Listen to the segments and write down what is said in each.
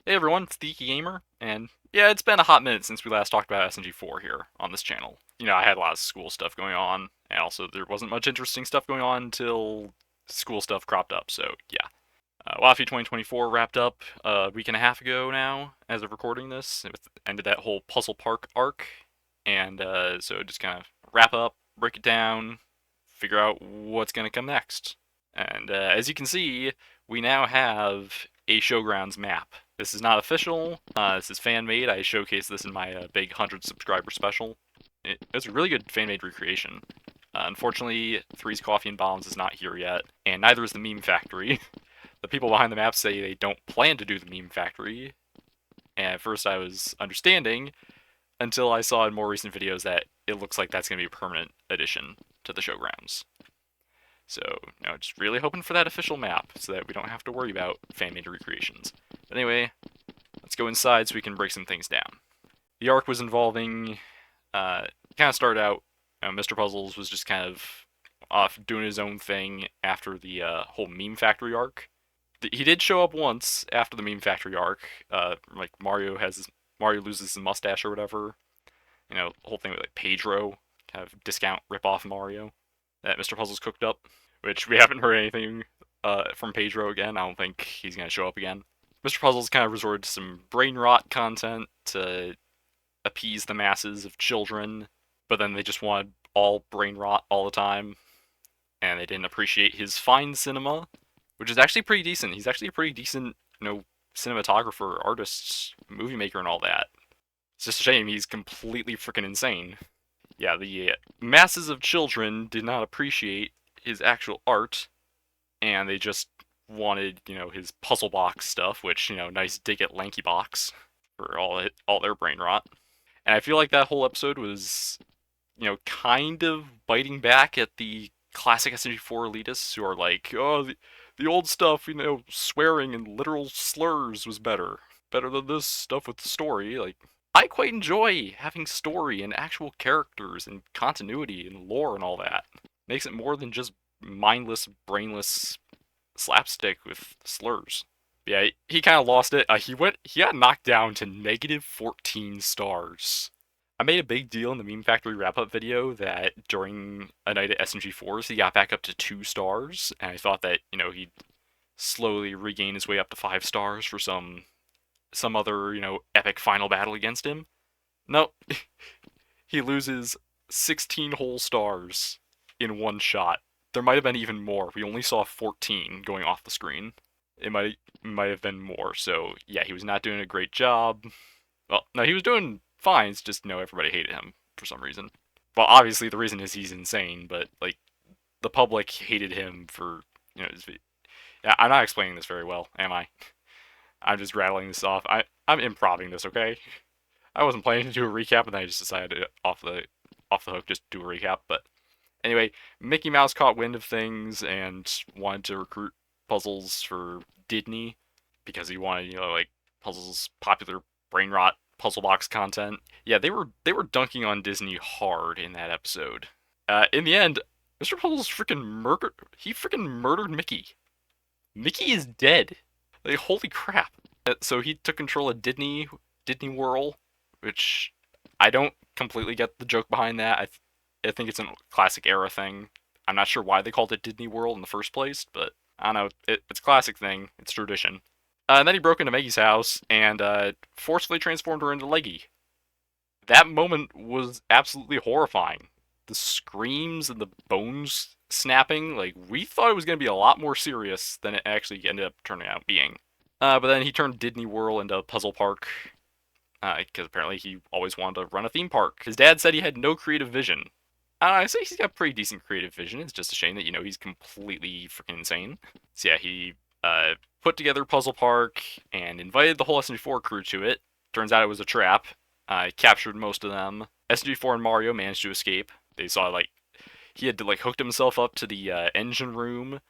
Hey everyone, it's the Geeky Gamer, and yeah, it's been a hot minute since we last talked about SMG4 here on this channel. You know, I had a lot of school stuff going on, and also there wasn't much interesting stuff going on until school stuff cropped up, so yeah. WOTFI 2024 wrapped up a week and a half ago now, as of recording this. It ended that whole Puzzle Park arc, and so just kind of wrap up, break it down, figure out what's going to come next. And as you can see, we now have a Showgrounds map. This is not official. This is fan made. I showcased this in my big 100 subscriber special. It's a really good fan made recreation. Unfortunately, Three's Coffee and Bombs is not here yet, and neither is the Meme Factory. The people behind the map say they don't plan to do the Meme Factory, and at first I was understanding until I saw in more recent videos that it looks like that's going to be a permanent addition to the Showgrounds. So, just really hoping for that official map so that we don't have to worry about fan-made recreations. But anyway, let's go inside so we can break some things down. The arc was involving, kind of started out, Mr. Puzzles was just kind of off doing his own thing after the whole Meme Factory arc. He did show up once after the Meme Factory arc, like Mario loses his mustache or whatever. You know, the whole thing with like Pedro, kind of discount rip-off Mario that Mr. Puzzles cooked up, which we haven't heard anything from Pedro again. I don't think he's going to show up again. Mr. Puzzles kind of resorted to some brain rot content to appease the masses of children, but then they just wanted all brain rot all the time, and they didn't appreciate his fine cinema, which is actually pretty decent. He's actually a pretty decent, cinematographer, artist, movie maker, and all that. It's just a shame he's completely freaking insane. Yeah, the masses of children did not appreciate his actual art, and they just wanted, his puzzle box stuff, which, nice dig at Lanky Box for all their brain rot. And I feel like that whole episode was, kind of biting back at the classic SMG4 elitists who are like, oh, the old stuff, swearing and literal slurs was better than this stuff with the story. Like, I quite enjoy having story and actual characters and continuity and lore and all that. Makes it more than just mindless, brainless slapstick with slurs. Yeah, he kind of lost it. He got knocked down to negative 14 stars. I made a big deal in the Meme Factory wrap-up video that during a night at SMG4s, he got back up to 2 stars, and I thought that, he'd slowly regain his way up to 5 stars for some other, epic final battle against him. Nope. He loses 16 whole stars in one shot. There might have been even more. We only saw 14 going off the screen. It might have been more. So yeah, he was not doing a great job. Well, no, he was doing fine. It's just everybody hated him for some reason. Well, obviously the reason is he's insane, but like the public hated him for his. Yeah, I'm not explaining this very well, am I? I'm just rattling this off. I'm improvising this, okay? I wasn't planning to do a recap, and then I just decided to, off the hook just do a recap. But anyway, Mickey Mouse caught wind of things and wanted to recruit Puzzles for Disney because he wanted like Puzzles popular brain rot puzzle box content. Yeah, they were dunking on Disney hard in that episode. In the end, Mr. Puzzles freaking murdered Mickey. Mickey is dead. Like, holy crap. So he took control of Disney Whirl, which I don't completely get the joke behind that. I think it's a classic era thing. I'm not sure why they called it Disney World in the first place, but I don't know. It's a classic thing. It's tradition. And then he broke into Maggie's house and forcefully transformed her into Leggy. That moment was absolutely horrifying. The screams and the bones snapping, like, we thought it was going to be a lot more serious than it actually ended up turning out being. But then he turned Disney World into a puzzle park, because apparently he always wanted to run a theme park. His dad said he had no creative vision. I say he's got pretty decent creative vision. It's just a shame that, he's completely freaking insane. So yeah, he put together Puzzle Park and invited the whole SMG4 crew to it. Turns out it was a trap. Captured most of them. SMG4 and Mario managed to escape. They saw, like, he had to, like, hooked himself up to the engine room,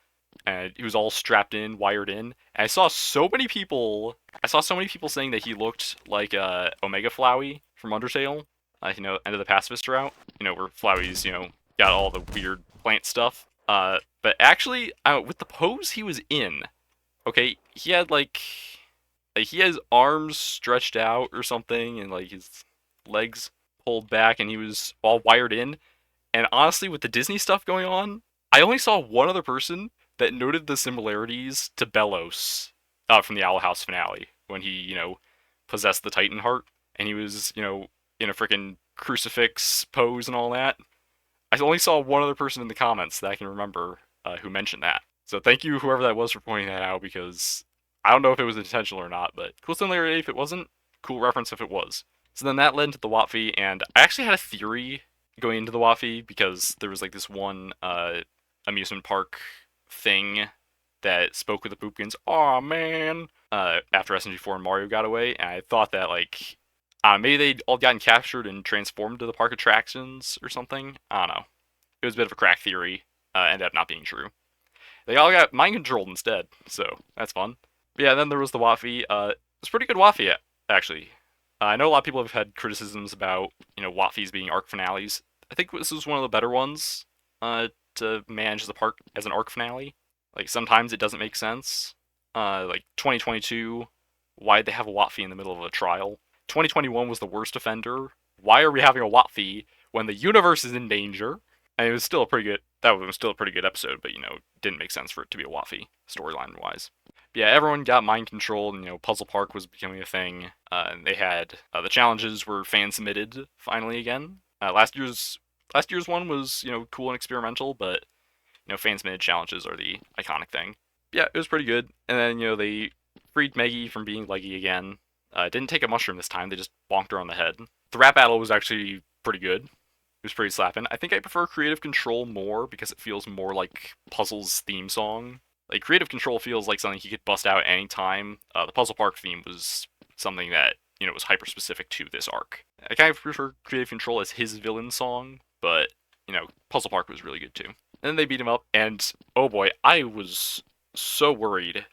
and he was all strapped in, wired in. And I saw so many people saying that he looked like Omega Flowey from Undertale, end of the pacifist route, where Flowey's, got all the weird plant stuff. But actually, with the pose he was in, okay, he had, like, Like, he has arms stretched out or something, and like his legs pulled back, and he was all wired in. And honestly, with the Disney stuff going on, I only saw one other person that noted the similarities to Bellos from the Owl House finale when he, possessed the Titan heart and he was, in a freaking crucifix pose and all that. I only saw one other person in the comments that I can remember who mentioned that. So thank you, whoever that was, for pointing that out because I don't know if it was intentional or not, but cool similarity if it wasn't, cool reference if it was. So then that led into the WOTFI, and I actually had a theory going into the WOTFI because there was like this one amusement park thing that spoke with the Poopkins. Aw, man. After SMG4 and Mario got away, and I thought that like maybe they'd all gotten captured and transformed to the park attractions or something. I don't know. It was a bit of a crack theory. Ended up not being true. They all got mind controlled instead, so that's fun. But yeah, then there was the WOTFI. It's pretty good WOTFI actually. I know a lot of people have had criticisms about WOTFIs being arc finales. I think this was one of the better ones to manage the park as an arc finale. Like sometimes it doesn't make sense. Like 2022, why'd they have a WOTFI in the middle of a trial? 2021 was the worst offender. Why are we having a WOTFI when the universe is in danger? And it was still a pretty good. That was still a pretty good episode, but didn't make sense for it to be a WOTFI storyline wise. But yeah, everyone got mind controlled, and Puzzle Park was becoming a thing. And they had the challenges were fan submitted finally again. Last year's one was cool and experimental, but fan submitted challenges are the iconic thing. Yeah, it was pretty good. And then they freed Meggy from being leggy again. Didn't take a mushroom this time; they just bonked her on the head. The rap battle was actually pretty good. It was pretty slapping. I think I prefer Creative Control more because it feels more like Puzzle's theme song. Like Creative Control feels like something he could bust out at any time. The Puzzle Park theme was something that was hyper specific to this arc. I kind of prefer Creative Control as his villain song, but Puzzle Park was really good too. And then they beat him up, and oh boy, I was so worried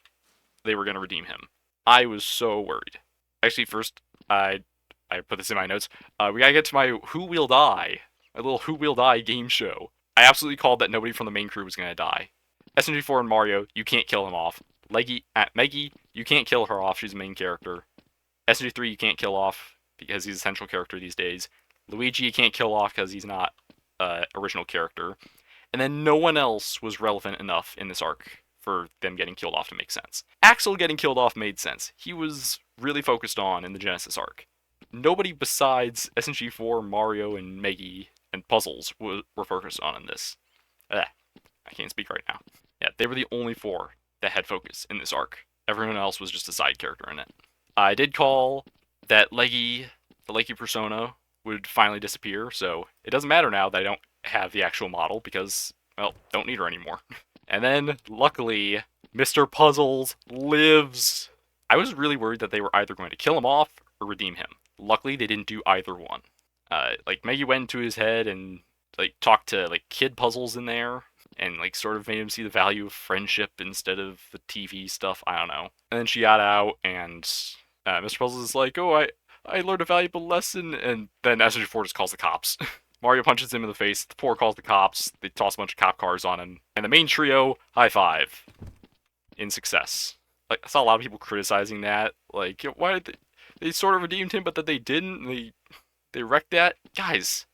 they were gonna redeem him. I was so worried. Actually, first I put this in my notes. We gotta get to my Who Will Die. My little Who Will Die game show. I absolutely called that nobody from the main crew was gonna die. SMG4 and Mario, you can't kill him off. Meggy, you can't kill her off. She's the main character. SMG3, you can't kill off because he's a central character these days. Luigi, you can't kill off because he's not original character. And then no one else was relevant enough in this arc for them getting killed off to make sense. Axel getting killed off made sense. He was really focused on in the Genesis arc. Nobody besides SMG4, Mario, and Meggy and Puzzles were focused on in this. I can't speak right now. Yeah, they were the only four that had focus in this arc. Everyone else was just a side character in it. I did call that the leggy persona would finally disappear, so it doesn't matter now that I don't have the actual model because, well, don't need her anymore. And then, luckily, Mr. Puzzles lives. I was really worried that they were either going to kill him off or redeem him. Luckily, they didn't do either one. Like, Meggy went into his head and, like, talked to, like, kid Puzzles in there and, like, sort of made him see the value of friendship instead of the TV stuff. I don't know. And then she got out, and Mr. Puzzles is like, oh, I learned a valuable lesson, and then SMG4 just calls the cops. Mario punches him in the face, the poor calls the cops, they toss a bunch of cop cars on him, and the main trio, high five. In success. Like, I saw a lot of people criticizing that, like, why did they sort of redeemed him, but that they didn't, they wrecked that? Guys,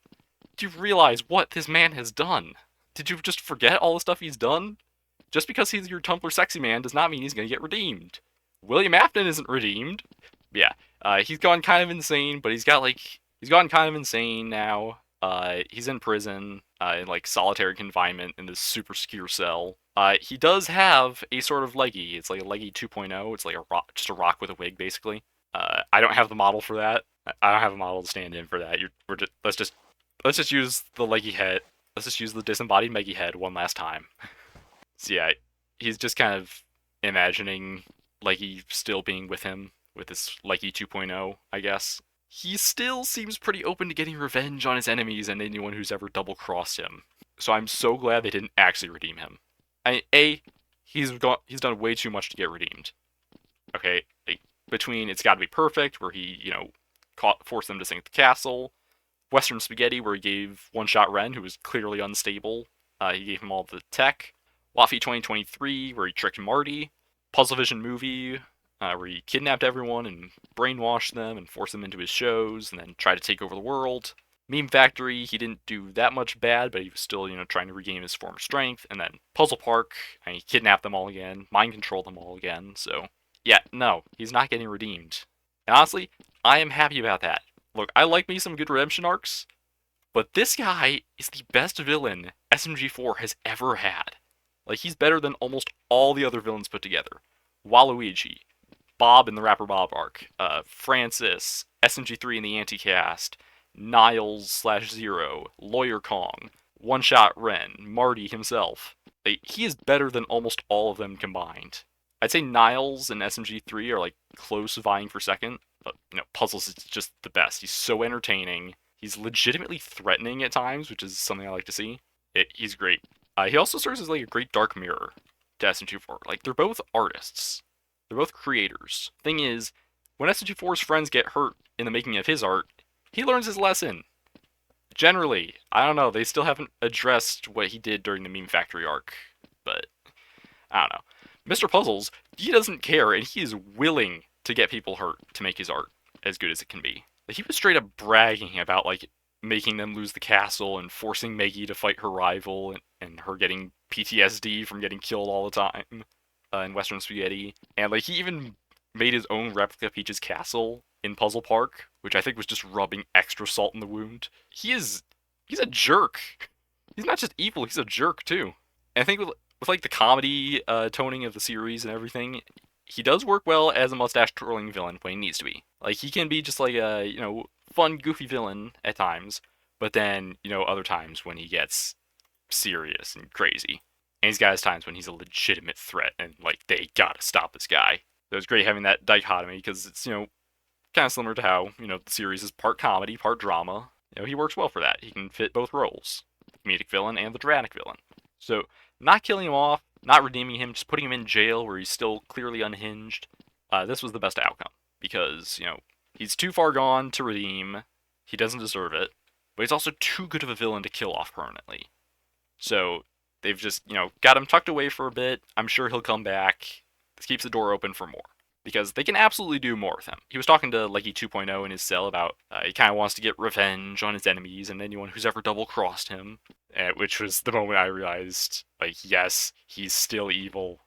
do you realize what this man has done? Did you just forget all the stuff he's done? Just because he's your Tumblr sexy man does not mean he's gonna get redeemed. William Afton isn't redeemed. Yeah, he's gone kind of insane, but he's gotten kind of insane now. He's in prison, in like solitary confinement in this super secure cell. He does have a sort of leggy. It's like a leggy 2.0. It's like just a rock with a wig, basically. I don't have the model for that. I don't have a model to stand in for that. Let's just use the leggy head. Let's just use the disembodied Meggy head one last time. So yeah, he's just kind of imagining Leggy still being with him with this Leggy 2.0, I guess. He still seems pretty open to getting revenge on his enemies and anyone who's ever double-crossed him. So I'm so glad they didn't actually redeem him. He's done way too much to get redeemed. Okay, like, between It's Gotta Be Perfect, where he, forced them to sink the castle, Western Spaghetti, where he gave One-Shot Ren, who was clearly unstable, he gave him all the tech, WOTFI 2023, where he tricked Marty, Puzzle Vision movie, where he kidnapped everyone and brainwashed them and forced them into his shows and then tried to take over the world. Meme Factory, he didn't do that much bad, but he was still, trying to regain his former strength. And then Puzzle Park, he kidnapped them all again, mind controlled them all again. So, yeah, no, he's not getting redeemed. And honestly, I am happy about that. Look, I like me some good redemption arcs, but this guy is the best villain SMG4 has ever had. Like, he's better than almost all the other villains put together. Waluigi, Bob in the Rapper Bob arc, Francis, SMG3 in the Anti-Cast, Niles/Zero, Lawyer Kong, One Shot Ren, Marty himself. Like, he is better than almost all of them combined. I'd say Niles and SMG3 are like close vying for second, but Puzzles is just the best. He's so entertaining. He's legitimately threatening at times, which is something I like to see. He's great. He also serves as like a great dark mirror to SMG4. Like, they're both artists. They're both creators. Thing is, when SMG4's friends get hurt in the making of his art, he learns his lesson. Generally, I don't know, they still haven't addressed what he did during the Meme Factory arc, but I don't know. Mr. Puzzles, he doesn't care, and he is willing to get people hurt to make his art as good as it can be. Like, he was straight up bragging about, like, making them lose the castle and forcing Meggy to fight her rival and her getting PTSD from getting killed all the time in Western Spaghetti. And, like, he even made his own replica of Peach's castle in Puzzle Park, which I think was just rubbing extra salt in the wound. He's a jerk. He's not just evil, he's a jerk, too. And I think with like, the comedy toning of the series and everything, he does work well as a mustache-twirling villain when he needs to be. Like, he can be just like a, fun, goofy villain at times, but then, other times when he gets serious and crazy. And he's got his times when he's a legitimate threat, and, like, they gotta stop this guy. So it's great having that dichotomy, because it's, kind of similar to how, the series is part comedy, part drama. He works well for that. He can fit both roles, the comedic villain and the dramatic villain. So, not killing him off, not redeeming him, just putting him in jail where he's still clearly unhinged, this was the best outcome. Because, he's too far gone to redeem, he doesn't deserve it, but he's also too good of a villain to kill off permanently. So, they've just, got him tucked away for a bit. I'm sure he'll come back. This keeps the door open for more. Because they can absolutely do more with him. He was talking to Leggy 2.0 in his cell about he kind of wants to get revenge on his enemies and anyone who's ever double-crossed him. Which was the moment I realized, like, yes, he's still evil.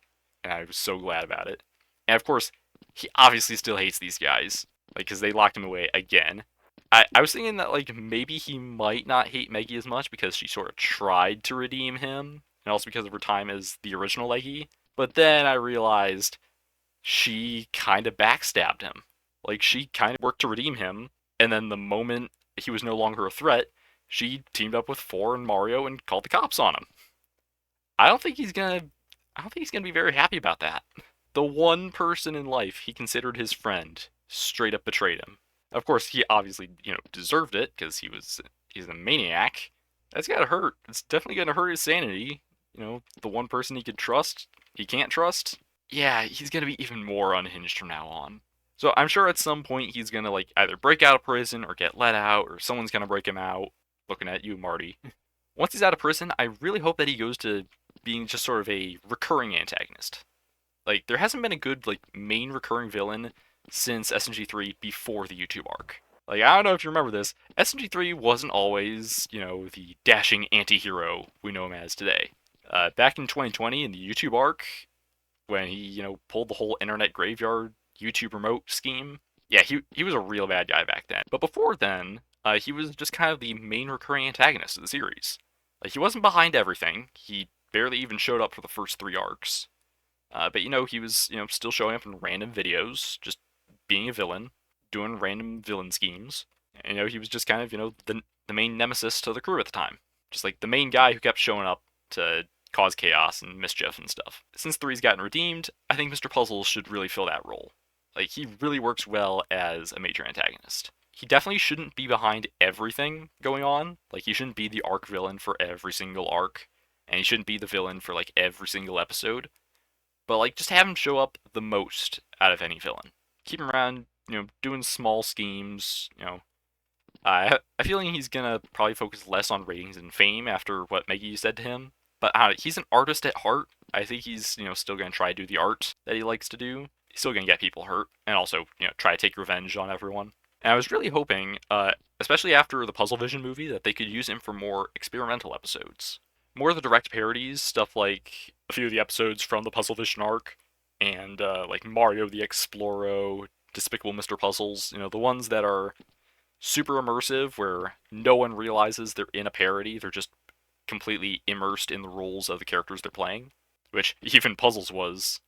And I was so glad about it. And of course, he obviously still hates these guys. Like, because they locked him away again. I was thinking that, like, maybe he might not hate Meggy as much because she sort of tried to redeem him. And also because of her time as the original Leggy. But then I realized she kind of backstabbed him. Like, she kind of worked to redeem him, and then the moment he was no longer a threat, she teamed up with Four and Mario and called the cops on him. I don't think he's gonna be very happy about that. The one person in life he considered his friend straight up betrayed him. Of course, he obviously, deserved it, because he's a maniac. That's gotta hurt. It's definitely gonna hurt his sanity. The one person he could trust, he can't trust. Yeah, he's gonna be even more unhinged from now on. So I'm sure at some point he's gonna, like, either break out of prison or get let out, or someone's gonna break him out. Looking at you, Marty. Once he's out of prison, I really hope that he goes to being just sort of a recurring antagonist. Like, there hasn't been a good, like, main recurring villain since SMG3 before the YouTube arc. Like, I don't know if you remember this, SMG3 wasn't always, the dashing anti-hero we know him as today. Back in 2020, in the YouTube arc, when he, pulled the whole internet graveyard YouTube remote scheme. Yeah, he was a real bad guy back then. But before then, he was just kind of the main recurring antagonist of the series. Like, he wasn't behind everything. He barely even showed up for the first 3 arcs. But, he was, still showing up in random videos, just being a villain, doing random villain schemes. And, he was just kind of, the main nemesis to the crew at the time. Just like the main guy who kept showing up to cause chaos and mischief and stuff. Since 3's gotten redeemed, I think Mr. Puzzles should really fill that role. Like, he really works well as a major antagonist. He definitely shouldn't be behind everything going on. Like, he shouldn't be the arc villain for every single arc, and he shouldn't be the villain for, like, every single episode. But, like, just have him show up the most out of any villain. Keep him around, doing small schemes, I feel like he's gonna probably focus less on ratings and fame after what Meggy said to him. But he's an artist at heart. I think he's, still going to try to do the art that he likes to do. He's still gonna get people hurt, and also, try to take revenge on everyone. And I was really hoping, especially after the Puzzle Vision movie, that they could use him for more experimental episodes. More of the direct parodies, stuff like a few of the episodes from the Puzzle Vision arc, and like Mario the Exploro, Despicable Mr. Puzzles, the ones that are super immersive, where no one realizes they're in a parody, they're just completely immersed in the roles of the characters they're playing, which even Puzzles was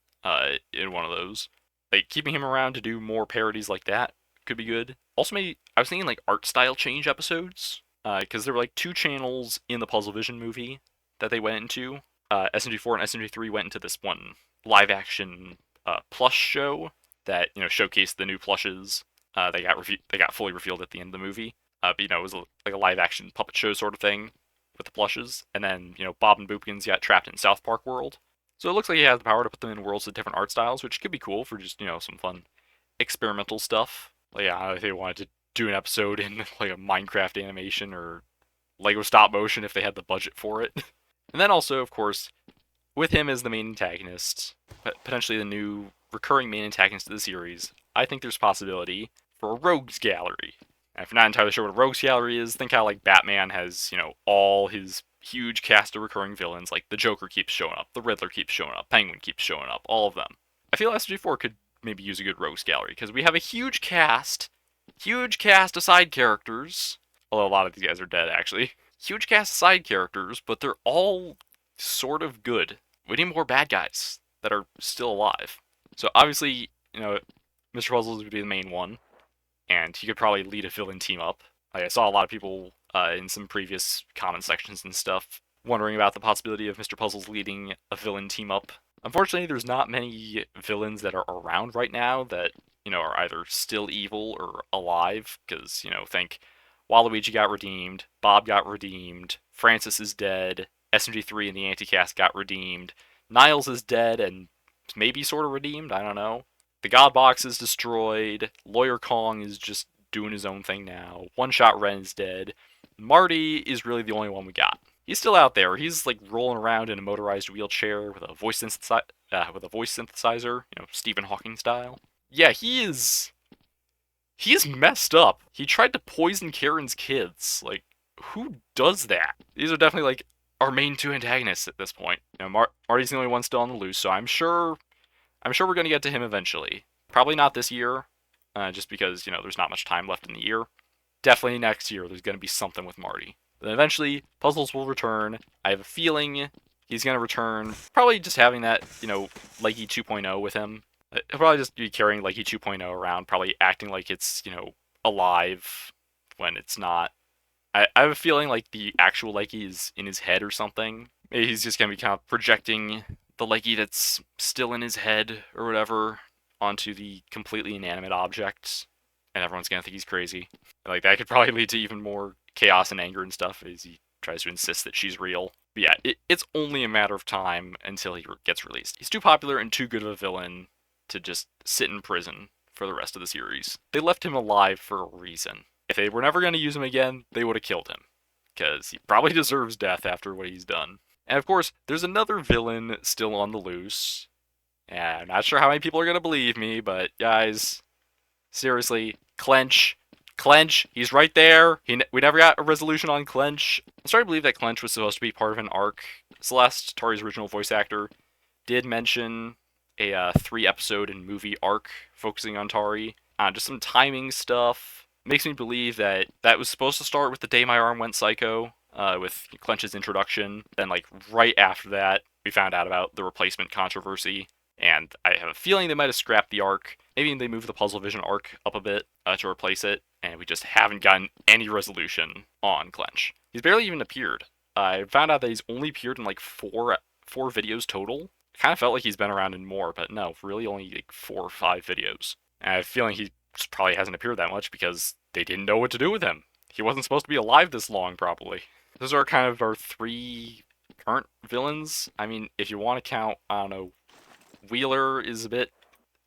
in one of those. Like, keeping him around to do more parodies like that could be good. Also, maybe, I was thinking like art style change episodes, because there were like two channels in the Puzzle Vision movie that they went into. SMG4 and SMG3 went into this one live action plush show that showcased the new plushes. They got fully revealed at the end of the movie. But it was like a live action puppet show sort of thing with the plushes. And then Bob and Boopkins got trapped in South Park world. So it looks like he has the power to put them in worlds with different art styles, which could be cool for just some fun experimental stuff. Like, yeah, if they wanted to do an episode in like a Minecraft animation or Lego stop motion if they had the budget for it. And then also, of course, with him as the main antagonist, potentially the new recurring main antagonist of the series, I think there's possibility for a rogues gallery. And if you're not entirely sure what a rogues gallery is, think how like Batman has, all his huge cast of recurring villains, like the Joker keeps showing up, the Riddler keeps showing up, Penguin keeps showing up, all of them. I feel SMG4 could maybe use a good rogues gallery, because we have a huge cast of side characters, although a lot of these guys are dead actually. Huge cast of side characters, but they're all sort of good. We need more bad guys that are still alive. So obviously, Mr. Puzzles would be the main one, and he could probably lead a villain team up. Like, I saw a lot of people in some previous comment sections and stuff wondering about the possibility of Mr. Puzzles leading a villain team up. Unfortunately, there's not many villains that are around right now that, are either still evil or alive, because, think Waluigi got redeemed, Bob got redeemed, Francis is dead, SMG3 and the Anticast got redeemed, Niles is dead and maybe sort of redeemed, I don't know. The God Box is destroyed, Lawyer Kong is just doing his own thing now, One Shot Ren is dead, Marty is really the only one we got. He's still out there. He's like rolling around in a motorized wheelchair with a voice synthesizer, Stephen Hawking style. Yeah, he's messed up. He tried to poison Karen's kids. Like, who does that? These are definitely like our main two antagonists at this point. Marty's the only one still on the loose, so I'm sure we're gonna get to him eventually. Probably not this year, just because there's not much time left in the year. Definitely next year, there's gonna be something with Marty. Then eventually, Puzzles will return. I have a feeling he's gonna return. Probably just having that Leggy 2.0 with him. He'll probably just be carrying Leggy 2.0 around, probably acting like it's alive when it's not. I have a feeling like the actual Leggy is in his head or something. Maybe he's just gonna be kind of projecting the Leggy that's still in his head or whatever onto the completely inanimate object, and everyone's gonna think he's crazy. Like, that could probably lead to even more chaos and anger and stuff as he tries to insist that she's real. But yeah, it's only a matter of time until he gets released. He's too popular and too good of a villain to just sit in prison for the rest of the series. They left him alive for a reason. If they were never going to use him again, they would have killed him, because he probably deserves death after what he's done. And of course, there's another villain still on the loose. And I'm not sure how many people are going to believe me, but guys, seriously, Clench, he's right there. We never got a resolution on Clench. I'm starting to believe that Clench was supposed to be part of an arc. Celeste, Tori's original voice actor, did mention a 3-episode and movie arc focusing on Tari. Just some timing stuff. Makes me believe that was supposed to start with the day my arm went psycho, with Clench's introduction. Then, like, right after that, we found out about the replacement controversy. And I have a feeling they might have scrapped the arc. Maybe they moved the Puzzle Vision arc up a bit to replace it. And we just haven't gotten any resolution on Clench. He's barely even appeared. I found out that he's only appeared in like four videos total. Kind of felt like he's been around in more, but no, really only like 4 or 5 videos. And I have a feeling he just probably hasn't appeared that much because they didn't know what to do with him. He wasn't supposed to be alive this long, probably. Those are kind of our 3 current villains. I mean, if you want to count, I don't know, Wheeler is a bit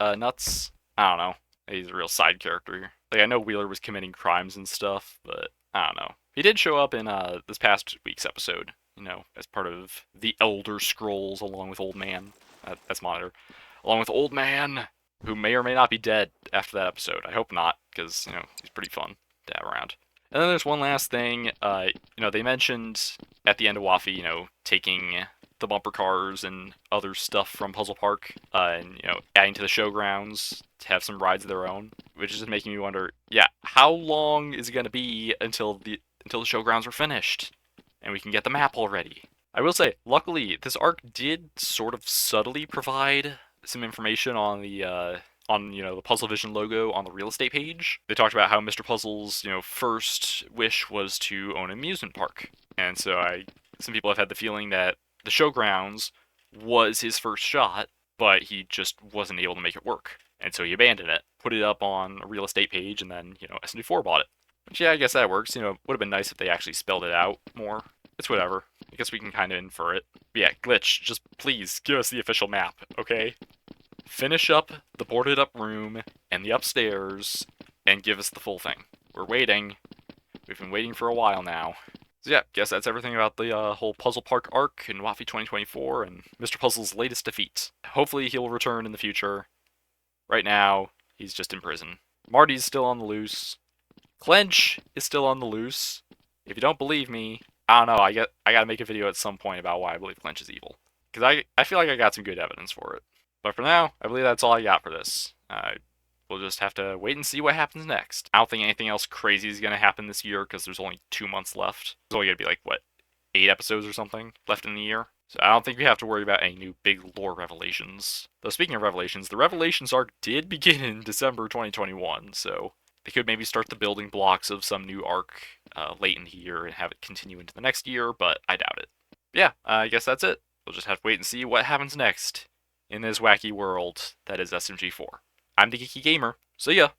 nuts. I don't know. He's a real side character here. Like, I know Wheeler was committing crimes and stuff, but I don't know. He did show up in this past week's episode, as part of the Elder Scrolls along with Old Man. That's Monitor. Along with Old Man. who may or may not be dead after that episode. I hope not, because he's pretty fun to have around. And then there's one last thing. They mentioned at the end of WOTFI, taking the bumper cars and other stuff from Puzzle Park, and adding to the showgrounds to have some rides of their own, which is just making me wonder. Yeah, how long is it gonna be until the showgrounds are finished, and we can get the map already? I will say, luckily, this arc did sort of subtly provide some information on the Puzzle Vision logo on the real estate page. They talked about how Mr. Puzzle's first wish was to own an amusement park, and so some people have had the feeling that the showgrounds was his first shot, but he just wasn't able to make it work, and so he abandoned it, put it up on a real estate page, and then SMG4 bought it. Which, yeah, I guess that works. Would have been nice if they actually spelled it out more. It's whatever. I guess we can kind of infer it. But yeah, Glitch, just please give us the official map, okay? Finish up the boarded up room and the upstairs and give us the full thing. We're waiting. We've been waiting for a while now. So yeah, guess that's everything about the whole Puzzle Park arc in WOTFI 2024 and Mr. Puzzle's latest defeat. Hopefully he'll return in the future. Right now, he's just in prison. Marty's still on the loose. Clench is still on the loose. If you don't believe me, I don't know, I gotta make a video at some point about why I believe Clench is evil. Because I feel like I got some good evidence for it. But for now, I believe that's all I got for this. We'll just have to wait and see what happens next. I don't think anything else crazy is going to happen this year because there's only 2 months left. There's only going to be 8 episodes or something left in the year. So I don't think we have to worry about any new big lore revelations. Though speaking of revelations, the Revelations arc did begin in December 2021, so they could maybe start the building blocks of some new arc late in the year and have it continue into the next year, but I doubt it. Yeah, I guess that's it. We'll just have to wait and see what happens next in this wacky world that is SMG4. I'm the Geeky Gamer. See ya!